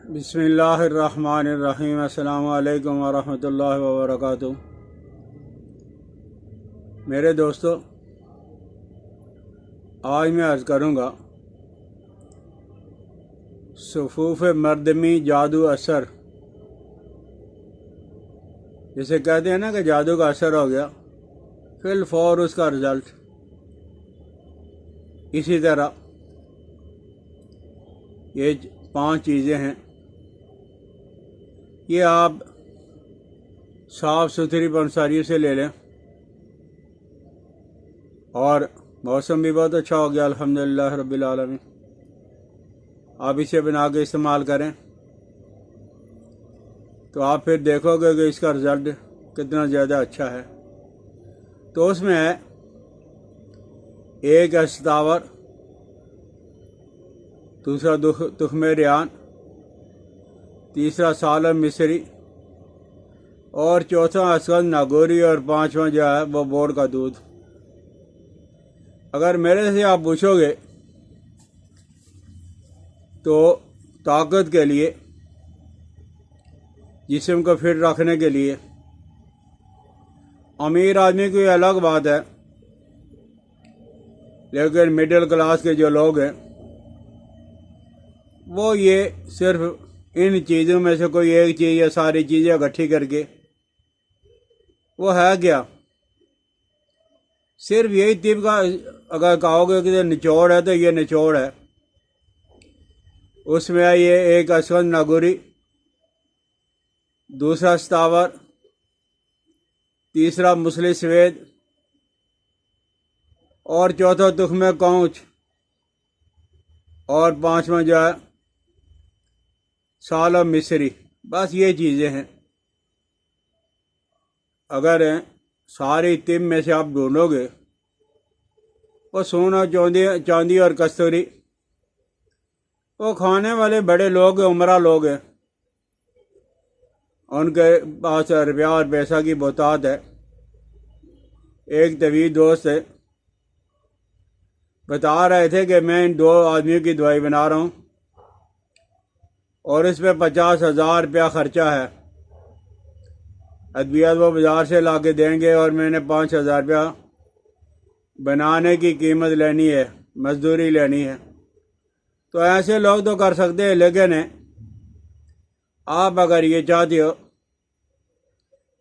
बिस्मिल्लाहिर्रहमानिर्रहीम। अस्सलामु अलैकुम वरहमतुल्लाहि वबरकातुहू। मेरे दोस्तों, आज मैं अर्ज़ करूँगा सुफ़ूफ़ मर्दमी जादू असर। जिसे कहते हैं ना कि जादू का असर हो गया, फिल फौर उसका रिज़ल्ट। इसी तरह ये 5 चीज़ें हैं। ये आप साफ़ सुथरी पंसारी से ले लें, और मौसम भी बहुत अच्छा हो गया अल्हम्दुलिल्लाह रब्बिल आलमीन। आप इसे बना के इस्तेमाल करें तो आप फिर देखोगे कि इसका रिज़ल्ट कितना ज़्यादा अच्छा है। तो उसमें है एक अस्तावर, दूसरा तुख़्मे रियान, तीसरा सालम मिस्री, और चौथा असगद नागौरी, और 5वां जो है वो बोर का दूध। अगर मेरे से आप पूछोगे तो ताकत के लिए, जिस्म को फिट रखने के लिए, अमीर आदमी की अलग बात है, लेकिन मिडिल क्लास के जो लोग हैं वो ये सिर्फ इन चीज़ों में से कोई एक चीज़ या सारी चीज़ें इकट्ठी करके, वो है क्या, सिर्फ यही तिब का अगर कहोगे कि निचोड़ है तो ये निचोड़ है। उसमें है ये एक असगद नागौरी, दूसरा स्तावर, तीसरा मुसली सवेद, और चौथा तुख़्मे कौच, और 5वां जो है सालम मिस्री। बस ये चीज़ें हैं। अगर सारी तिब में से आप ढूंढोगे, वो सोना चांदी और कस्तूरी, वो खाने वाले बड़े लोग हैं, उमरा लोग हैं, उनके पास रुपया और पैसा की बहुतात है। एक तवील दोस्त है, बता रहे थे कि मैं इन 2 आदमियों की दवाई बना रहा हूँ और इस पर 50,000 रुपया खर्चा है। अद्वियात वो बाज़ार से ला के देंगे और मैंने 5,000 रुपया बनाने की कीमत लेनी है, मजदूरी लेनी है। तो ऐसे लोग तो कर सकते हैं, लेकिन आप अगर ये चाहते हो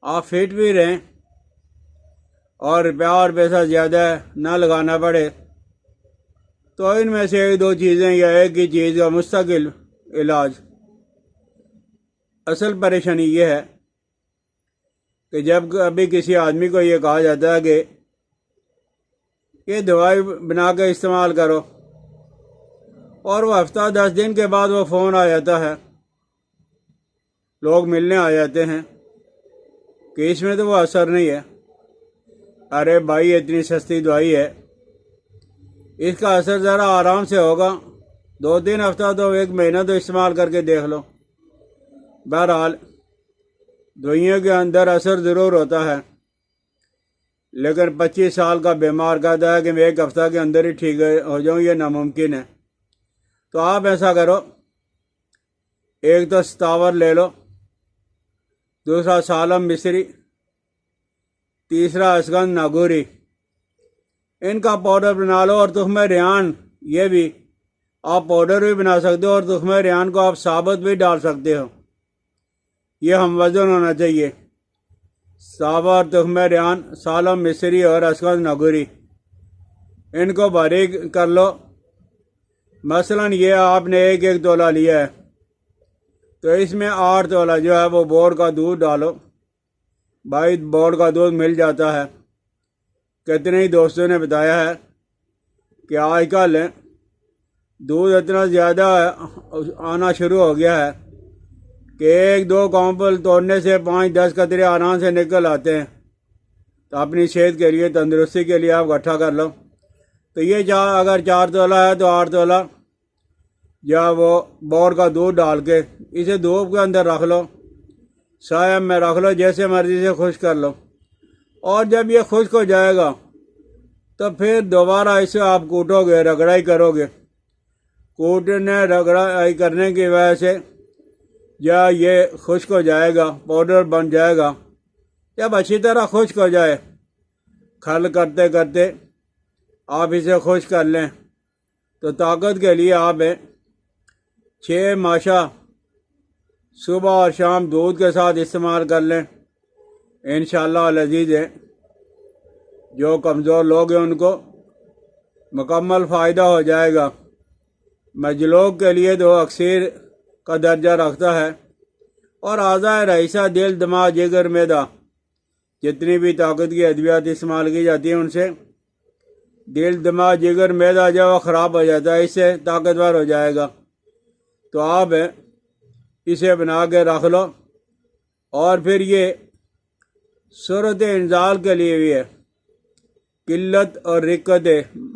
आप फिट भी रहें और रुपया और पैसा ज़्यादा ना लगाना पड़े, तो इनमें से 1-2 चीज़ें या एक ही चीज़ का मुस्तकिल इलाज। असल परेशानी ये है कि जब कभी किसी आदमी को ये कहा जाता है कि ये दवाई बना के इस्तेमाल करो, और वो हफ्ता 10 दिन के बाद वो फ़ोन आ जाता है, लोग मिलने आ जाते हैं कि इसमें तो वो असर नहीं है। अरे भाई, इतनी सस्ती दवाई है, इसका असर ज़रा आराम से होगा। 2-3 हफ्ता तो 1 महीना तो इस्तेमाल करके देख लो। बहरहाल दवाइयों के अंदर असर ज़रूर होता है, लेकिन 25 साल का बीमार कहता है कि मैं 1 हफ्ता के अंदर ही ठीक हो जाऊँ, ये नामुमकिन है। तो आप ऐसा करो, एक तो स्तावर ले लो, दूसरा सालम मिस्री, तीसरा असगद नागौरी, इनका पाउडर बना लो। और तुख़्मे रियान, ये भी आप पाउडर भी बना सकते हो, और तुख़्मे रियान को आप साबुत भी डाल सकते हो। ये हम वज़न होना चाहिए। साबर, तुख़्मे रियान, सालम मिस्री और असगद नागौरी, इनको बारीक कर लो। मसलन ये आपने 1-1 तोला लिया है, तो इसमें 8 तोला जो है वो बोर का दूध डालो। भाई, बोर का दूध मिल जाता है। कितने ही दोस्तों ने बताया है कि आजकल दूध इतना ज़्यादा आना शुरू हो गया है कि 1-2 कॉम्पल तोड़ने से 5-10 कतरे आराम से निकल आते हैं। तो अपनी सेहत के लिए, तंदुरुस्ती के लिए आप इकट्ठा कर लो। तो ये अगर 4 तोला है तो 8 तोला या वो बोर का दूध डाल के इसे धूप के अंदर रख लो, साया में रख लो, जैसे मर्जी से खुश्क कर लो। और जब ये खुश्क हो जाएगा तो फिर दोबारा इसे आप कूटोगे, रगड़ाई करोगे। कूटने रगड़ाई करने की वजह से या ये खुश्क हो जाएगा, पाउडर बन जाएगा। जब अच्छी तरह खुश्क हो जाए, खल करते करते आप इसे खुश्क कर लें, तो ताकत के लिए आप 6 माशा सुबह और शाम दूध के साथ इस्तेमाल कर लें। इंशाअल्लाह लजीज है, जो कमज़ोर लोग हैं उनको मुकम्मल फ़ायदा हो जाएगा। मजलूक के लिए तो अक्सर का दर्जा रखता है, और आज़ाए रईसा दिल, दिमाग, जिगर, मैदा, जितनी भी ताकत की अद्वियात इस्तेमाल की जाती हैं उनसे दिल, दिमाग, जिगर, मैदा जो है ख़राब हो जाता है, इससे ताकतवर हो जाएगा। तो आप इसे बना के रख लो। और फिर ये सूरत इंजाल के लिए भी है, किल्लत और रिक्कत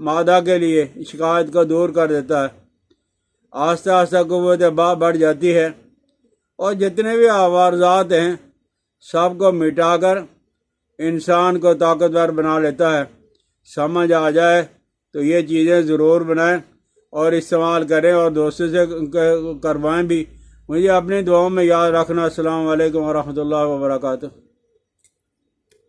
मादा के लिए शिकायत को दूर कर देता है। आस्ता आस्ता क़ुव्वत बढ़ जाती है, और जितने भी आवारजात हैं सबको मिटाकर इंसान को ताकतवर बना लेता है। समझ आ जाए तो ये चीज़ें ज़रूर बनाएं और इस्तेमाल करें, और दोस्तों से करवाएं भी। मुझे अपनी दुआओं में याद रखना। अस्सलाम वालेकुम व रहमतुल्लाहि व बरकातुहू।